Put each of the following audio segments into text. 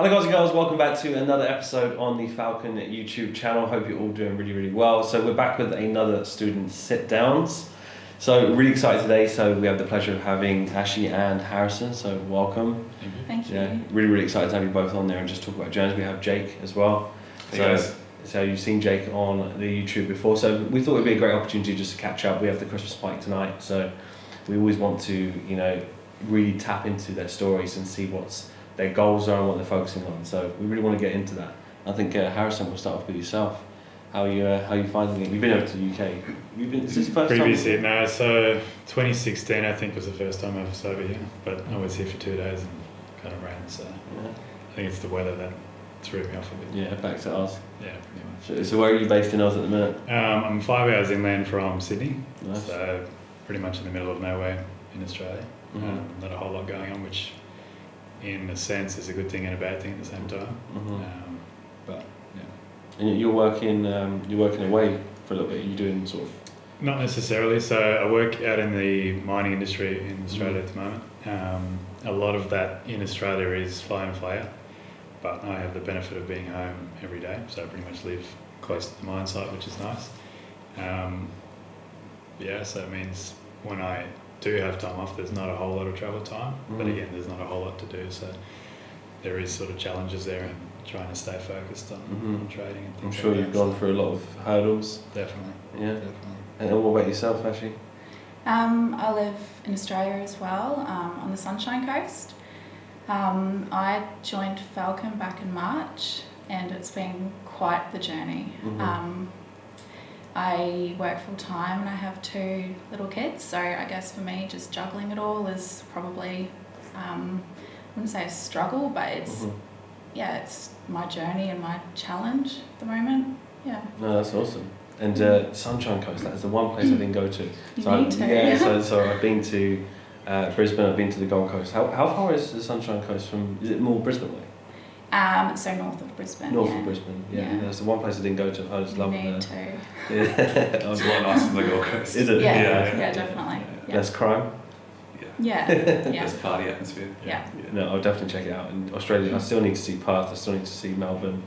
Hello guys and girls, welcome back to another episode on the Falcon YouTube channel. Hope you're all doing really well. So we're back with another student sit-downs. So really excited today. So we have the pleasure of having Ashley and Harrison. So welcome. Thank you. Yeah, really excited to have you both on there and just talk about journeys. We have Jake as well. Hey guys. So you've seen Jake on the YouTube before. So we thought it'd be a great opportunity just to catch up. We have the Christmas spike tonight. So we always want to, really tap into their stories and see what's their goals are and what they're focusing on. So we really want to get into that. I think Harrison, we'll start off with yourself. How you finding it? You've been over to the UK. Is this the first Previously, time? no. So 2016, I think, was the first time I was over here. But I was here for 2 days and kind of ran. So Yeah. I think it's the weather that threw me off a bit. Yeah, back to Oz. Yeah, pretty much. So where are you based in Oz at the minute? I'm 5 hours inland from Sydney. Nice. So pretty much in the middle of nowhere in Australia. Mhm. Not a whole lot going on, which in a sense is a good thing and a bad thing at the same time. Mhm. But yeah. And you're working away for a little bit. You're doing sort of. Not necessarily. So I work out in the mining industry in Australia at the moment. A lot of that in Australia is fly in, fly out, but I have the benefit of being home every day, so I pretty much live close to the mine site, which is nice. So it means when I do have time off, there's not a whole lot of travel time, but again, there's not a whole lot to do, so there is sort of challenges there and trying to stay focused on trading and things. I'm sure you've gone through a lot of hurdles. Definitely. Yeah. Definitely. And what about yourself, Ashley? I live in Australia as well, on the Sunshine Coast. I joined Falcon back in March and it's been quite the journey. I work full time and I have 2 little kids, so I guess for me just juggling it all is probably, I wouldn't say a struggle, but it's it's my journey and my challenge at the moment. Yeah. No, that's awesome. And Sunshine Coast, that is the one place I didn't go to. You need to. Yeah, so I've been to Brisbane, I've been to the Gold Coast. How far is the Sunshine Coast from, is it more Brisbane way? So north of Brisbane. North of Brisbane, yeah. That's the one place I didn't go to. I just love it. You need to. Yeah. It's a lot nicer than the Gold Coast. Is it? Yeah, definitely. Yeah. Less crime? Yeah. Best party atmosphere. Yeah. No, I'll definitely check it out. In Australia, I still need to see Perth, I still need to see Melbourne.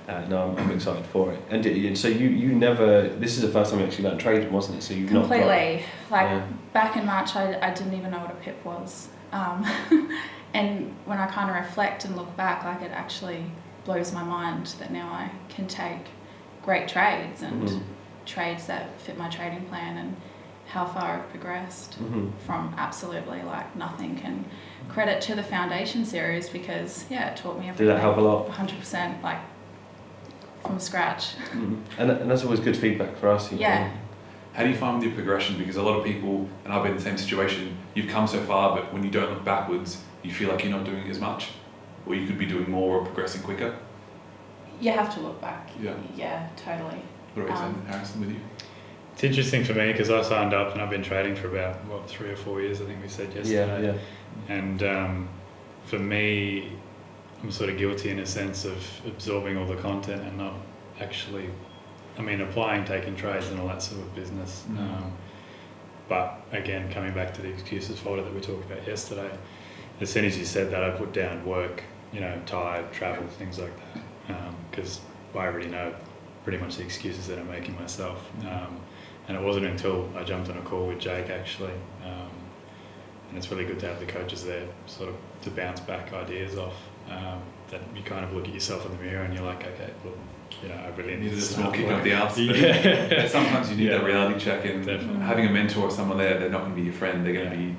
No, I'm excited for it. And so you never, this is the first time you actually learned trading, wasn't it? So you've Completely. Back in March, I didn't even know what a pip was. And when I kind of reflect and look back, it actually blows my mind that now I can take great trades and trades that fit my trading plan and how far I've progressed from absolutely nothing. Can credit to the Foundation series because it taught me everything. Did that help a lot? 100%, from scratch. And that's always good feedback for us. Yeah. How do you find the progression? Because a lot of people, and I've been in the same situation, you've come so far, but when you don't look backwards, you feel like you're not doing as much, or you could be doing more or progressing quicker. You have to look back. Yeah. Yeah, totally. What about you, Harrison, with you? It's interesting for me because I signed up and I've been trading for about 3 or 4 years, I think we said yesterday. Yeah. And for me, I'm sort of guilty in a sense of absorbing all the content and not actually, applying, taking trades and all that sort of business. But again, coming back to the excuses folder that we talked about yesterday, as soon as you said that, I put down work, tired, travel, things like that, because I already know pretty much the excuses that I'm making myself. And it wasn't until I jumped on a call with Jake actually, and it's really good to have the coaches there sort of to bounce back ideas off, that you kind of look at yourself in the mirror and you're like, okay, well, I really need Needed a to small start kick up working. the arse. Yeah. Sometimes you need that reality check, and Definitely. having a mentor or someone there, they're not going to be your friend, they're going to be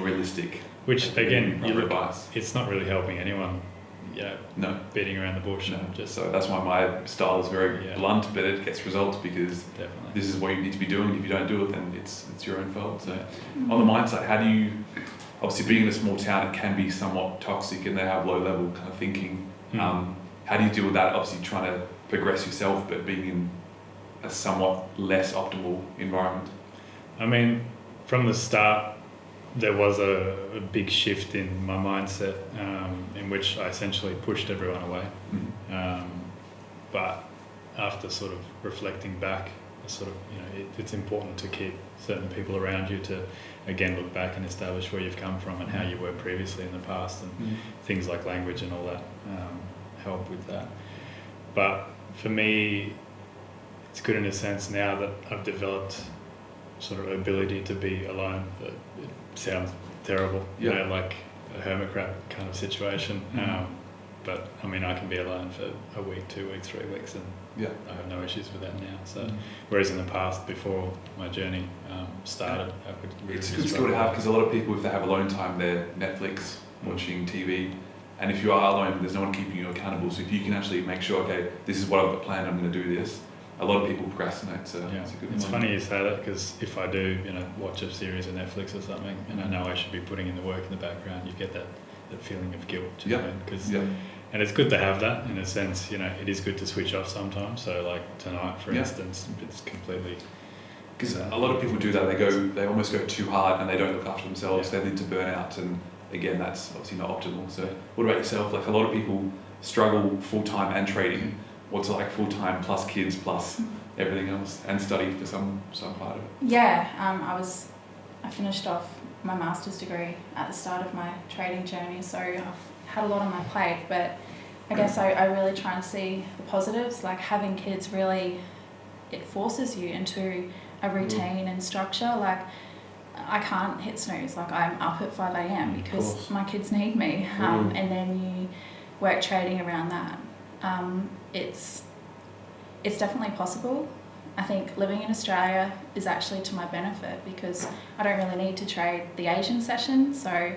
realistic. Which again, Not advice. it's not really helping anyone, No. beating around the bush. No. Just So that's why my style is very blunt, but it gets results because definitely. this is what you need to be doing. If you don't do it, then it's your own fault. So on the mindset, how do you, obviously being in a small town, it can be somewhat toxic and they have low level kind of thinking. How do you deal with that? Obviously trying to progress yourself, but being in a somewhat less optimal environment. From the start, there was a big shift in my mindset, in which I essentially pushed everyone away. But after sort of reflecting back, sort of, it's important to keep certain people around you to, again, look back and establish where you've come from and how you were previously in the past, and things like language and all that help with that. But for me, it's good in a sense now that I've developed sort of ability to be alone. It sounds terrible, like a hermit crab kind of situation. But I mean, I can be alone for a week, 2 weeks, 3 weeks, and I have no issues with that now. So, whereas in the past, before my journey started, I could really it's a good skill to have, because a lot of people, if they have alone time, they're Netflix, watching TV, and if you are alone, there's no one keeping you accountable. So if you can actually make sure, okay, this is what I've got planned, I'm going to do this. A lot of people procrastinate, so it's a good It's one. funny you say that, because if I do, watch a series on Netflix or something, and I know I should be putting in the work in the background, you get that feeling of guilt. Do you know what I mean? And it's good to have that in a sense. It is good to switch off sometimes. So like tonight, for instance, it's completely. Because a lot of people do that. They almost go too hard, and they don't look after themselves. They lead to burnout, and again, that's obviously not optimal. So, what about yourself? Like, a lot of people struggle full time and trading. What's it like full time plus kids plus everything else, and study for some part of it? Yeah, I finished off my master's degree at the start of my trading journey, so I've had a lot on my plate, but I guess I really try and see the positives. Like, having kids really, it forces you into a routine and structure. Like, I can't hit snooze. Like, I'm up at 5 a.m. because my kids need me, and then you work trading around that. It's definitely possible. I think living in Australia is actually to my benefit, because I don't really need to trade the Asian session. So,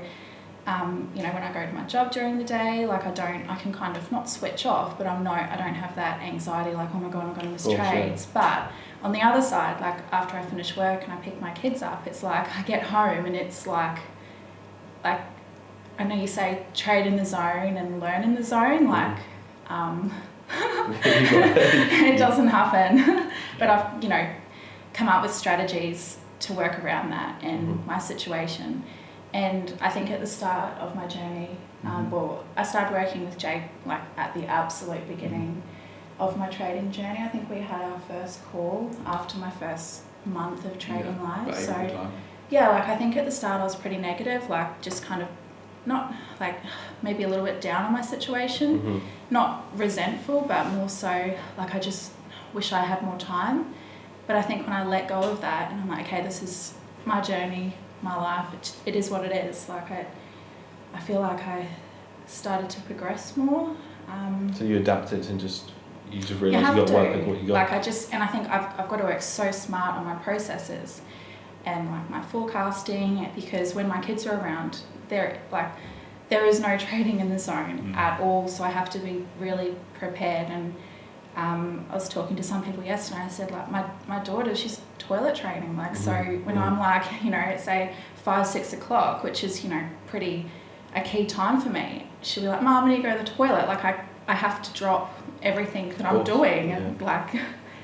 when I go to my job during the day, like, I can kind of not switch off, but I don't have that anxiety, like, oh my God, I'm going to miss trades. But on the other side, like, after I finish work and I pick my kids up, it's like I get home and it's like I know you say trade in the zone and learn in the zone, like, it doesn't happen. But I've, come up with strategies to work around that and my situation. And I think at the start of my journey, I started working with Jake like at the absolute beginning of my trading journey. I think we had our first call after my first month of trading live. So I think at the start I was pretty negative, like just kind of not like maybe a little bit down on my situation, not resentful, but more so like I just wish I had more time. But I think when I let go of that and I'm like, okay, this is my journey, my life, it is what it is. Like I feel like I started to progress more. So you adapted and you just realised you got to work with what you got. Like I think I've got to work so smart on my processes and like my forecasting, because when my kids are around, there is no trading in the zone at all. So I have to be really prepared. And I was talking to some people yesterday. I said like my daughter, she's toilet training. Like so when I'm like say 5-6 o'clock, which is pretty a key time for me, she'll be like, Mom, I need to go to the toilet. Like I have to drop everything that I'm doing and like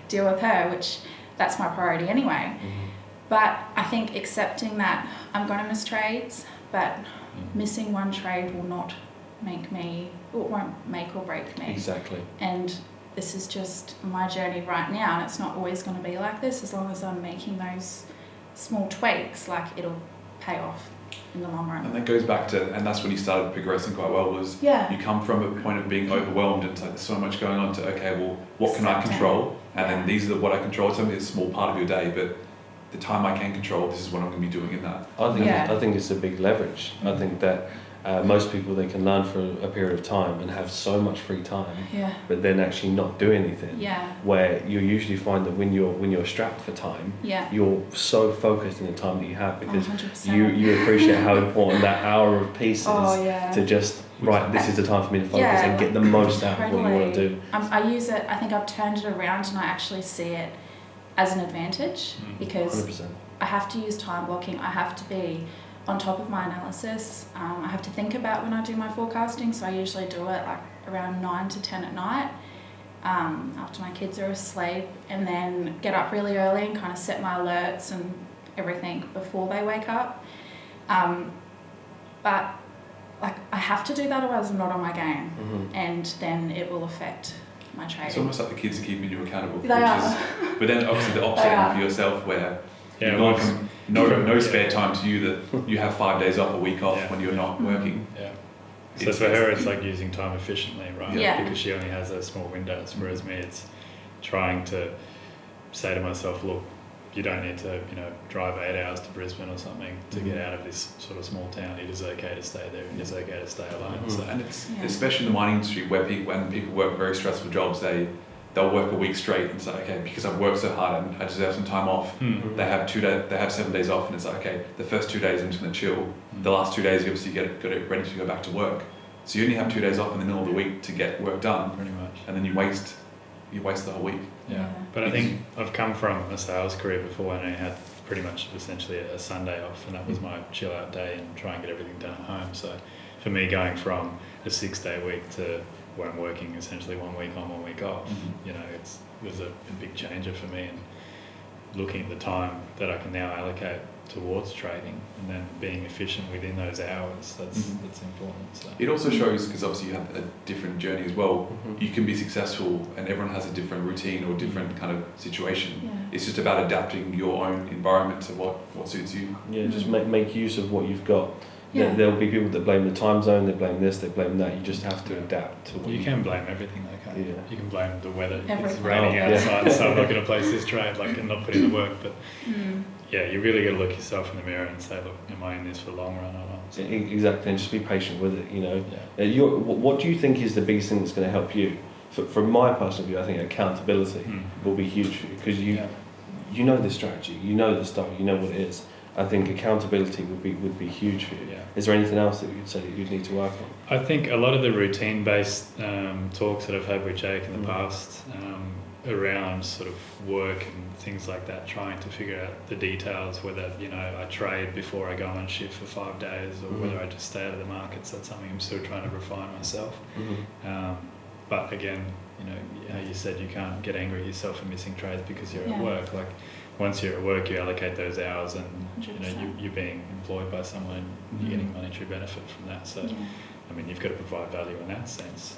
deal with her, which that's my priority anyway. But I think accepting that I'm going to miss trades, but missing one trade will not make me, it won't make or break me. Exactly. And this is just my journey right now, and it's not always going to be like this. As long as I'm making those small tweaks, like it'll pay off in the long run. And that goes back to, and that's when you started progressing quite well, was you come from a point of being overwhelmed and it's like there's so much going on to, okay, well, what can I control? And then these are what I control. It's only a small part of your day, but the time I can control, this is what I'm going to be doing in that. I think it's a big leverage. I think that most people, they can learn for a period of time and have so much free time, but then actually not do anything. Where you usually find that when you're strapped for time, you're so focused in the time that you have, because 100%. you appreciate how important that hour of peace is to just this is the time for me to focus and get the most out of what you want to do. I use it. I think I've turned it around and I actually see it as an advantage, because 100%. I have to use time blocking. I have to be on top of my analysis. I have to think about when I do my forecasting, so I usually do it like around 9 to 10 at night after my kids are asleep, and then get up really early and kind of set my alerts and everything before they wake up. But like I have to do that, otherwise I'm not on my game, and then it will affect my trading. It's almost like the kids are keeping you accountable. They are. But then obviously the opposite end for yourself, where Yeah, you've gone from no spare time to you that you have 5 days off, a week off when you're not working. Yeah. So for her, it's like using time efficiently, right? Yeah. Because she only has those small windows, whereas me, it's trying to say to myself, look, you don't need to, drive 8 hours to Brisbane or something to get out of this sort of small town. It is okay to stay there. It is okay to stay alone. So, And it's especially in the mining industry where people work very stressful jobs, they'll work a week straight and say, okay, because I've worked so hard and I deserve some time off. They have 7 days off, and it's like, okay, the first 2 days I'm just going to chill. The last 2 days you obviously get ready to go back to work. So you only have 2 days off in the middle of the week to get work done, pretty much. and then you waste the whole week. Yeah. But I think I've come from a sales career before, and I had pretty much essentially a Sunday off, and that was my chill out day and try and get everything done at home. So for me, going from a 6-day week to where I'm working essentially 1 week on, 1 week off, it was a big changer for me, and looking at the time that I can now allocate towards trading and then being efficient within those hours, that's important. So. It also shows, because obviously you have a different journey as well, you can be successful and everyone has a different routine or different kind of situation. Yeah. It's just about adapting your own environment to what suits you. Yeah, just make use of what you've got. Yeah. There'll be people that blame the time zone, they blame this, they blame that. You just have to adapt to what you can blame everything though, can't you? Yeah. You can blame the weather. It's Everything. raining outside, so I'm not going to place this trade, and not put in the work. But yeah, you really got to look yourself in the mirror and say, look, am I in this for the long run or not? So, exactly, and just be patient with it. Yeah. What do you think is the biggest thing that's going to help you? From my personal view, I think accountability will be huge for you, because you know the strategy, you know the style, you know what it is. I think accountability would be huge for you. Yeah. Is there anything else that you'd say that you'd need to work on? I think a lot of the routine-based talks that I've had with Jake in the past around sort of work and things like that, trying to figure out the details, whether I trade before I go on shift for 5 days or whether I just stay out of the markets. That's something I'm still trying to refine myself. But again, how you said you can't get angry at yourself for missing trades because you're at work. Like once you're at work, you allocate those hours, and you're being employed by someone, you're getting monetary benefit from that. So, I mean, you've got to provide value in that sense.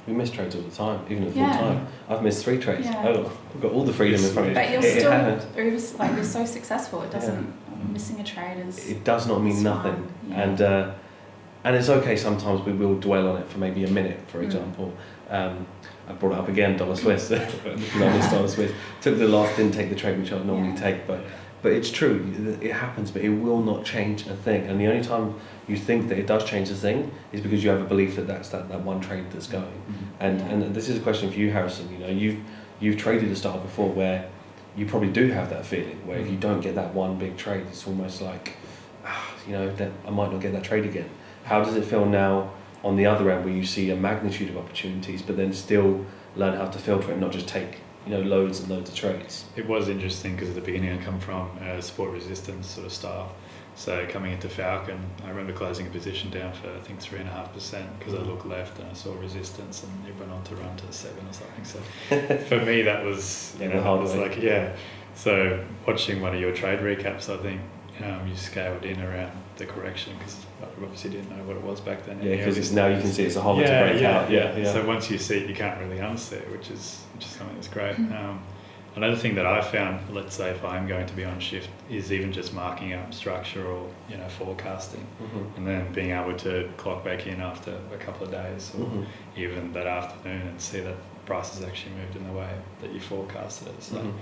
We miss trades all the time, even at full time. I've missed 3 trades. Yeah. I've got all the freedom in front of me. But you're still, you're so successful. It doesn't, missing a trade is... It does not mean nothing. Yeah. And it's okay sometimes we will dwell on it for maybe a minute, for example. I brought it up again, dollar Swiss. Dollar Swiss. Didn't take the trade which I'd normally take, but it's true. It happens, but it will not change a thing. And the only time you think that it does change a thing is because you have a belief that that's that one trade that's going. And this is a question for you, Harrison. You've traded a style before where you probably do have that feeling where if you don't get that one big trade, it's almost like, that I might not get that trade again. How does it feel now on the other end where you see a magnitude of opportunities, but then still learn how to filter it and not just take loads and loads of trades? It was interesting because at the beginning I come from a sport resistance sort of style. So coming into Falcon, I remember closing a position down for I think 3.5% because I looked left and I saw resistance, and it went on to run to 7 or something. So for me that was So watching one of your trade recaps, I think you scaled in around the correction because I obviously didn't know what it was back then. Yeah, because now you can see it's a hover to break out. Yeah. So once you see it, you can't really unsee it, which is something that's great. Another thing that I found, let's say if I'm going to be on shift, is even just marking up structure or forecasting, and then being able to clock back in after a couple of days or even that afternoon and see that prices actually moved in the way that you forecasted it. So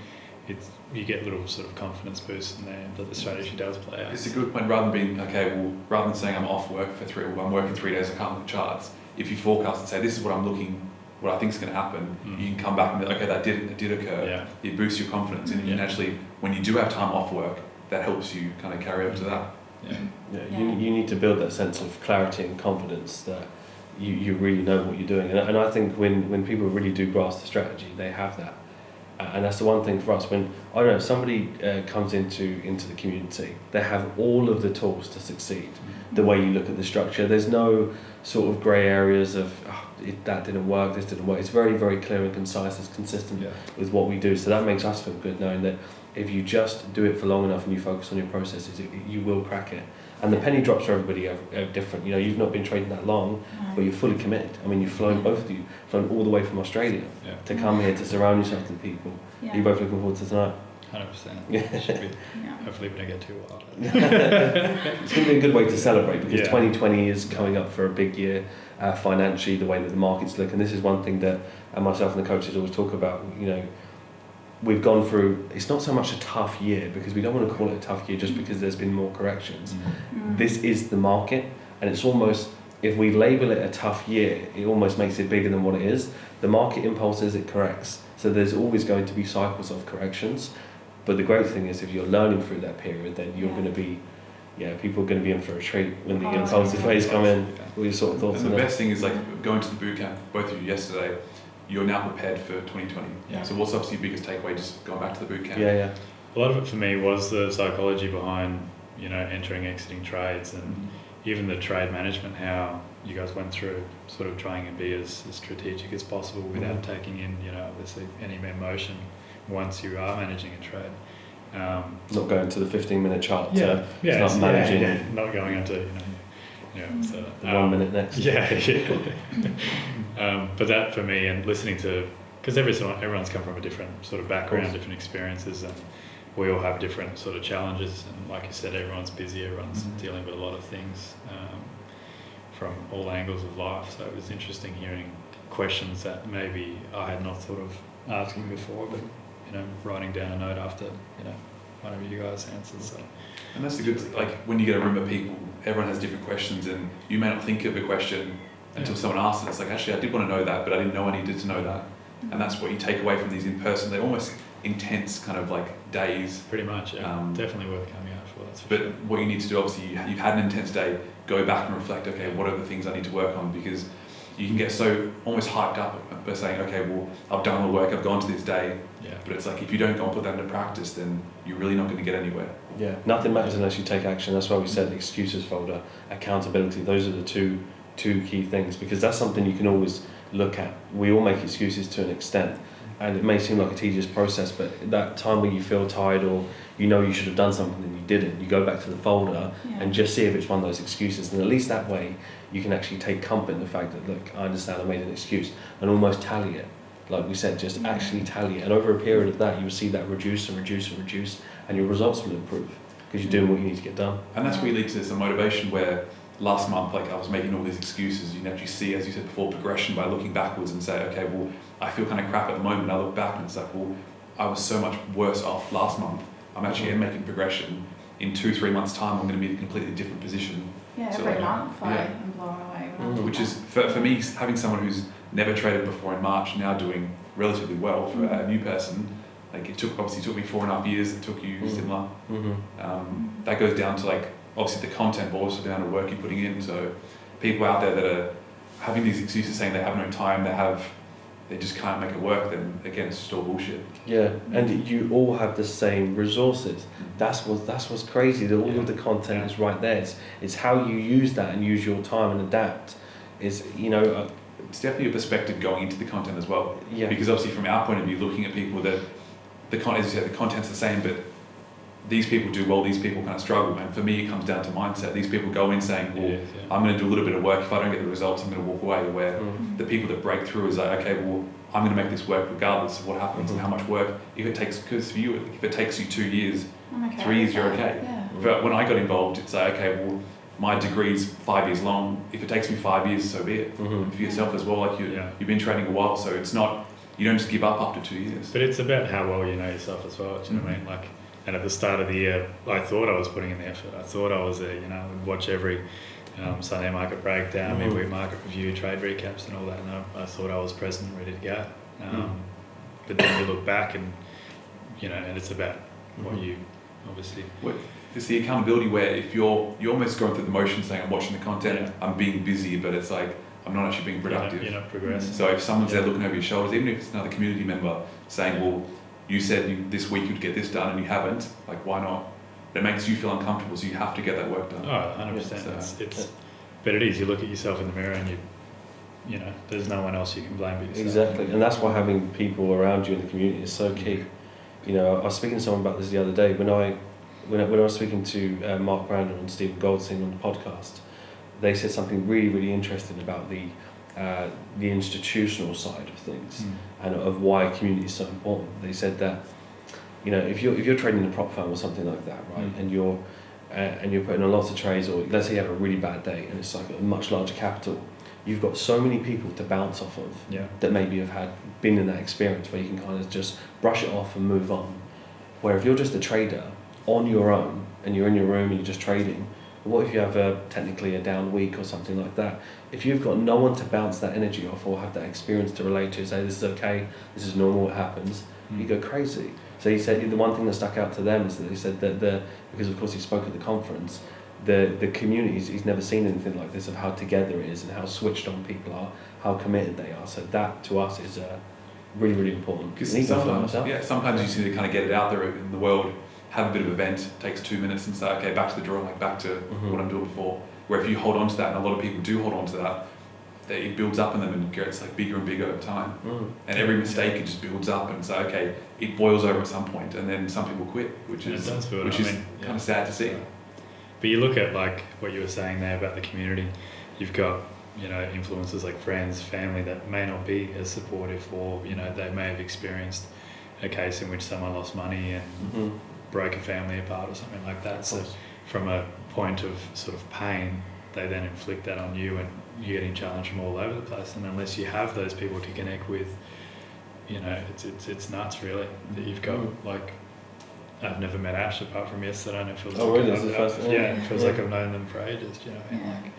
you get little sort of confidence boost in there that the strategy does play out. It's a good point. Rather than saying I'm off work for 3 or I'm working 3 days, I can't look at charts. If you forecast and say this is what I think is going to happen, you can come back and be like, okay, that did occur. Yeah. It boosts your confidence, and you can actually, when you do have time off work, that helps you kind of carry up to that. You need to build that sense of clarity and confidence that you really know what you're doing. And I think when people really do grasp the strategy, they have that. And that's the one thing for us. When somebody comes into the community, they have all of the tools to succeed. The way you look at the structure, there's no sort of grey areas of that didn't work, this didn't work. It's very, very clear and concise. It's consistent with what we do. So that makes us feel good knowing that if you just do it for long enough and you focus on your processes, you will crack it. And the penny drops for everybody are different. You know, you've not been trading that long, but you're fully committed. I mean, you've flown, both of you, flown all the way from Australia to come here to surround yourself with people. Yeah. You're both looking forward to tonight. 100%. Yeah. Should be. Yeah. Hopefully we don't get too wild. It's going to be a good way to celebrate because Yeah. 2020 is coming up for a big year financially, the way that the markets look. And this is one thing that myself and the coaches always talk about. You know, we've gone through, it's not so much a tough year because we don't want to call it a tough year just because there's been more corrections. This is the market, and it's almost, if we label it a tough year, it almost makes it bigger than what it is. The market impulses, it corrects. So there's always going to be cycles of corrections. But the great thing is if you're learning through that period, then you're going to be, people are going to be in for a treat when the impulsive phase come in. What are your sort of thoughts And on the that? best thing is like going to the boot camp, both of you yesterday, you're now prepared for 2020. Yeah. So what's obviously your biggest takeaway just going back to the boot camp? Yeah. A lot of it for me was the psychology behind, you know, entering, exiting trades, and even the trade management, how you guys went through sort of trying to be as strategic as possible without taking in, you know, obviously any emotion once you are managing a trade. Not going to the 15-minute chart. It's not managing. not going into, so, the 1 minute next. But that for me, and listening to, because everyone's come from a different sort of background, different experiences, and we all have different sort of challenges. And like you said, everyone's busy, everyone's dealing with a lot of things from all angles of life. So it was interesting hearing questions that maybe I had not thought of asking before, but writing down a note after one of you guys answers. So. And that's the good thing. Like when you get a room of people, everyone has different questions, and you may not think of a question until someone asks it. It's like, actually, I did want to know that, but I didn't know I needed to know that. And that's what you take away from these in person. They're almost intense kind of like days. Pretty much, definitely worth coming out for. That's for but sure. what you need to do, obviously, you've had an intense day. Go back and reflect. Okay, what are the things I need to work on? Because you can get so almost hyped up by saying, okay, well, I've done all the work. I've gone to this day. Yeah. But it's like if you don't go and put that into practice, then you're really not going to get anywhere. Yeah, nothing matters unless you take action. That's why we said excuses folder, accountability. Those are the two key things, because that's something you can always look at. We all make excuses to an extent, and it may seem like a tedious process, but that time when you feel tired or you should have done something and you didn't, you go back to the folder and just see if it's one of those excuses, and at least that way you can actually take comfort in the fact that, look, I understand I made an excuse, and almost tally it. Like we said, just actually tally it, and over a period of that you will see that reduce and reduce and reduce, and your results will improve because you're doing what you need to get done. And that's really leads to some motivation where last month, like I was making all these excuses, you can actually see, as you said before, progression by looking backwards and say, okay, well, I feel kind of crap at the moment. I look back and it's like, well, I was so much worse off last month. I'm actually making progression. In 2-3 months' time, I'm going to be in a completely different position. Yeah, So, every month I am blown away. When I do Which that. is, for me, having someone who's never traded before in March, now doing relatively well for a new person, like it took me 4.5 years, it took you similar. That goes down to like, obviously the content, but also down to work you're putting in. So people out there that are having these excuses saying they have no time, they just can't make it work, then again, it's just all bullshit. Yeah, and you all have the same resources. That's what's crazy. That all of the content is right there. It's how you use that and use your time and adapt. It's definitely a perspective going into the content as well. Yeah. Because obviously from our point of view, looking at people that as you said, the content's the same, but these people do well, these people kind of struggle. And for me, it comes down to mindset. These people go in saying, well, I'm going to do a little bit of work. If I don't get the results, I'm going to walk away. Where the people that break through is like, okay, well, I'm going to make this work regardless of what happens and how much work. If it takes you 2 years, I'm okay 3 years, with you're that. okay. Yeah. But when I got involved, it's like, okay, well, my degree's 5 years long. If it takes me 5 years, so be it. For yourself as well, like you've been training a while, so it's not, you don't just give up after 2 years. But it's about how well you know yourself as well. Do you know what I mean? Like, and at the start of the year, I thought I was putting in the effort. I thought I was there. Would watch every Sunday market breakdown, midweek market review, trade recaps, and all that. And I thought I was present and ready to go. But then you look back, and and it's about what you obviously. It's the accountability where if you're almost going through the motions saying I'm watching the content, I'm being busy, but it's like I'm not actually being productive. You're not progressing. So if someone's there looking over your shoulders, even if it's another community member saying, well, you said this week you'd get this done and you haven't, like why not? It makes you feel uncomfortable, so you have to get that work done. Oh, 100%. But it is, you look at yourself in the mirror and there's no one else you can blame but yourself. Exactly, and that's why having people around you in the community is so key. I was speaking to someone about this the other day. When I when I was speaking to Mark Brandon and Stephen Goldstein on the podcast, they said something really, really interesting about the institutional side of things and of why community is so important. They said that, you know, if you're trading a prop firm or something like that, right, and you're putting on lots of trades, or let's say you have a really bad day and it's like a much larger capital, you've got so many people to bounce off of that maybe have been in that experience where you can kind of just brush it off and move on. Where if you're just a trader on your own and you're in your room and you're just trading, what if you have technically a down week or something like that? If you've got no one to bounce that energy off or have that experience to relate to, say this is okay, this is normal, it happens, you go crazy. So he said the one thing that stuck out to them is that he said that because of course he spoke at the conference, the community, he's never seen anything like this of how together it is and how switched on people are, how committed they are. So that to us is really, really important. Because sometimes you see to kind of get it out there in the world, have a bit of an event, takes 2 minutes and say, okay, back to the drawing, like back to what I'm doing before. Where if you hold on to that, and a lot of people do hold on to that, it builds up in them and gets like bigger and bigger over time. And every mistake it just builds up and say, okay, it boils over at some point, and then some people quit, which is kind of sad to see. But you look at like what you were saying there about the community. You've got, you know, influences like friends, family that may not be as supportive, or, you know, they may have experienced a case in which someone lost money and broke a family apart or something like that. So from a point of sort of pain, they then inflict that on you, and you're getting challenged from all over the place. And unless you have those people to connect with, you know, it's nuts really that you've got like. I've never met Ash apart from yesterday, and it feels it feels like I've known them for ages. Do you know what I mean? Like,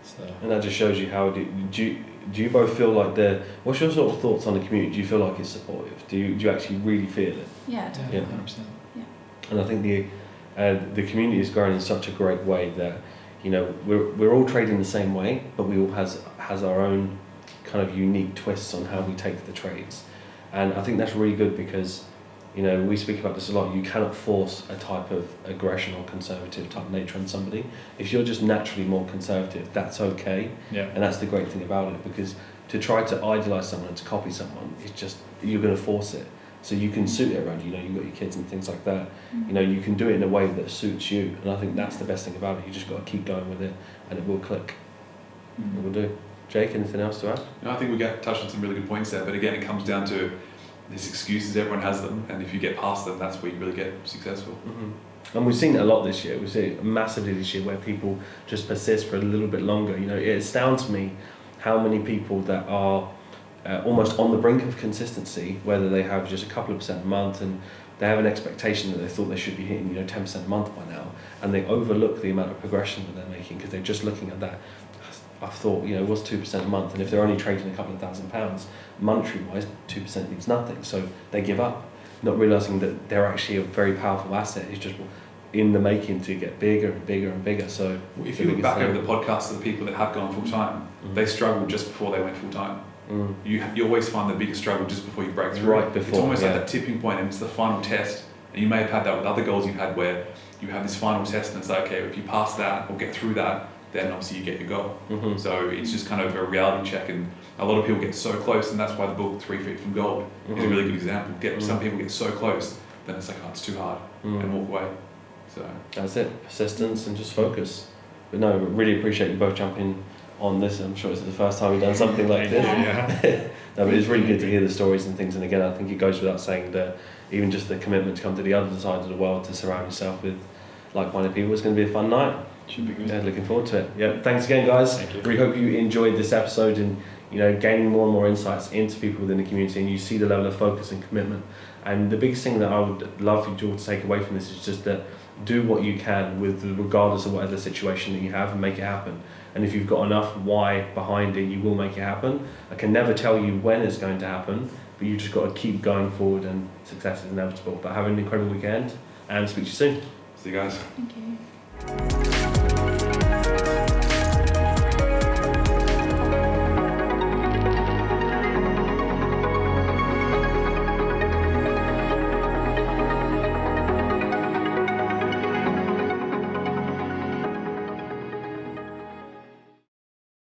so. And that just shows you how do you both feel like what's your sort of thoughts on the community? Do you feel like it's supportive? Do you actually really feel it? Yeah, definitely. 100%. Yeah. And I think the community is growing in such a great way that, you know, we're all trading the same way, but we all has our own kind of unique twists on how we take the trades. And I think that's really good because, you know, we speak about this a lot. You cannot force a type of aggression or conservative type nature on somebody. If you're just naturally more conservative, that's okay. Yeah. And that's the great thing about it, because to try to idolize someone and to copy someone, it's just, you're going to force it. So you can suit it around you. You know, you've got your kids and things like that. You know, you can do it in a way that suits you. And I think that's the best thing about it. You just got to keep going with it, and it will click. It will do. Jake, anything else to add? No, I think we touched on some really good points there. But again, it comes down to these excuses, everyone has them, and if you get past them, that's where you really get successful. And we've seen it a lot this year. We've seen it massively this year where people just persist for a little bit longer. You know, it astounds me how many people that are almost on the brink of consistency, whether they have just a couple of % a month and they have an expectation that they thought they should be hitting, you know, 10% a month by now, and they overlook the amount of progression that they're making because they're just looking at that. I thought, you know, it was 2% a month, and if they're only trading a couple of £1,000, monetary wise, 2% means nothing. So they give up, not realizing that they're actually a very powerful asset. It's just in the making to get bigger and bigger and bigger. So if you look back over the podcasts of the people that have gone full time, they struggled just before they went full time. You always find the biggest struggle just before you break through. Right before, it's almost like that tipping point, and it's the final test. And you may have had that with other goals you've had, where you have this final test, and it's like, okay, if you pass that or get through that, then obviously you get your goal. So it's just kind of a reality check, and a lot of people get so close, and that's why the book 3 Feet from Gold is a really good example. Some people get so close, then it's like, oh, it's too hard, and walk away. So that's it, persistence and just focus. But no, really appreciate you both jumping on this. I'm sure it's the first time we've done something like this. No, but it's really good to hear the stories and things. And again, I think it goes without saying that even just the commitment to come to the other side of the world, to surround yourself with like-minded people, it's going to be a fun night. Should be good. Yeah, looking forward to it. Yeah, thanks again, guys. Thank you. We hope you enjoyed this episode and, you know, gaining more and more insights into people within the community, and you see the level of focus and commitment. And the biggest thing that I would love for you all to take away from this is just that do what you can regardless of whatever situation that you have, and make it happen. And if you've got enough why behind it, you will make it happen. I can never tell you when it's going to happen, but you just got to keep going forward, and success is inevitable. But have an incredible weekend, and speak to you soon. See you guys. Thank you.